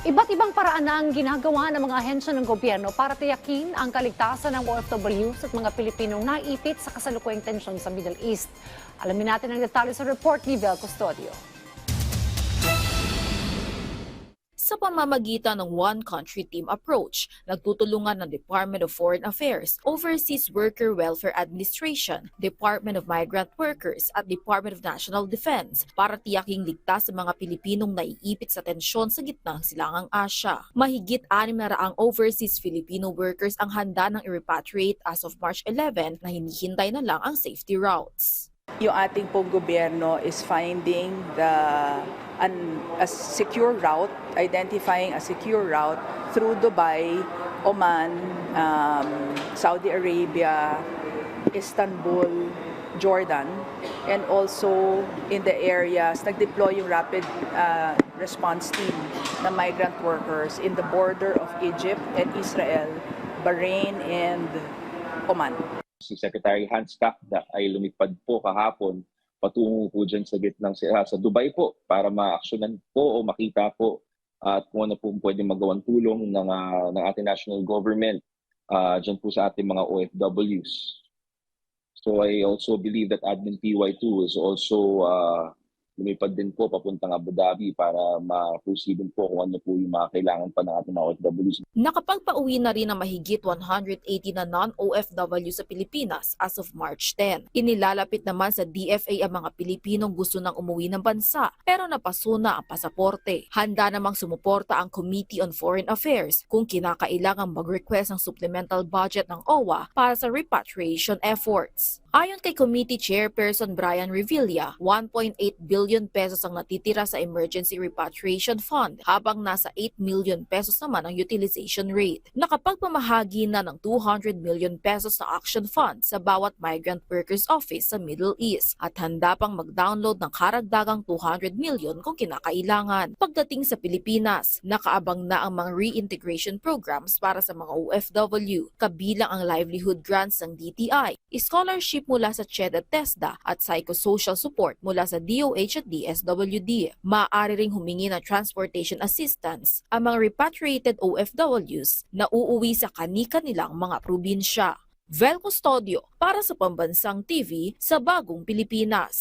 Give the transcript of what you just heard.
Iba't ibang paraan na ang ginagawa ng mga ahensya ng gobyerno para tiyakin ang kaligtasan ng OFWs at mga Pilipinong naipit sa kasalukuyang tensyon sa Middle East. Alamin natin ang detalye sa report ni Vel Custodio. Sa pamamagitan ng One Country Team approach, nagtutulungan ng Department of Foreign Affairs, Overseas Worker Welfare Administration, Department of Migrant Workers at Department of National Defense para tiyaking ligtas sa mga Pilipinong naiipit sa tensyon sa gitna ng Silangang Asya. Mahigit 600 overseas Filipino workers ang handa ng i-repatriate as of March 11 na hinihintay na lang ang safety routes. Yung ating pong gobyerno is finding a secure route, identifying a secure route through Dubai, Oman, Saudi Arabia, Istanbul, Jordan, and also in the areas, nag-deploy yung rapid response team na migrant workers in the border of Egypt and Israel, Bahrain, and Oman. Si Secretary Hans Kakda ay lumipad po kahapon patungo po dyan sa gitnang sa Dubai po para ma-aksyonan po o makita po at kung ano po pwede magawang tulong ng ating national government dyan po sa ating mga OFWs. So I also believe that Admin PY2 is also lumipad din po papuntang Abu Dhabi para ma-proceed po kung ano po yung mga kailangan pa ng ating mga OFWs. Nakapagpauwi na rin ang mahigit 180 na non-OFW sa Pilipinas as of March 10. Inilalapit naman sa DFA ang mga Pilipinong gusto nang umuwi ng bansa pero napaso na ang pasaporte. Handa namang sumuporta ang Committee on Foreign Affairs kung kinakailangang mag-request ng supplemental budget ng OWA para sa repatriation efforts. Ayon kay Committee Chairperson Brian Revilla, 1.8 billion pesos ang natitira sa Emergency Repatriation Fund habang nasa 8 million pesos naman ang utilization rate. Nakapagpamahagi na ng 200 million pesos na action fund sa bawat migrant workers office sa Middle East at handa pang mag-download ng karagdagang 200 million kung kinakailangan. Pagdating sa Pilipinas, nakaabang na ang mga reintegration programs para sa mga OFW, kabilang ang livelihood grants ng DTI, scholarship mula sa CHED at TESDA at psychosocial support mula sa DOH at DSWD. Maaari ring humingi ng transportation assistance ang mga repatriated OFWs na uuwi sa kani-kanilang mga probinsya. Vel Custodio para sa Pambansang TV sa Bagong Pilipinas.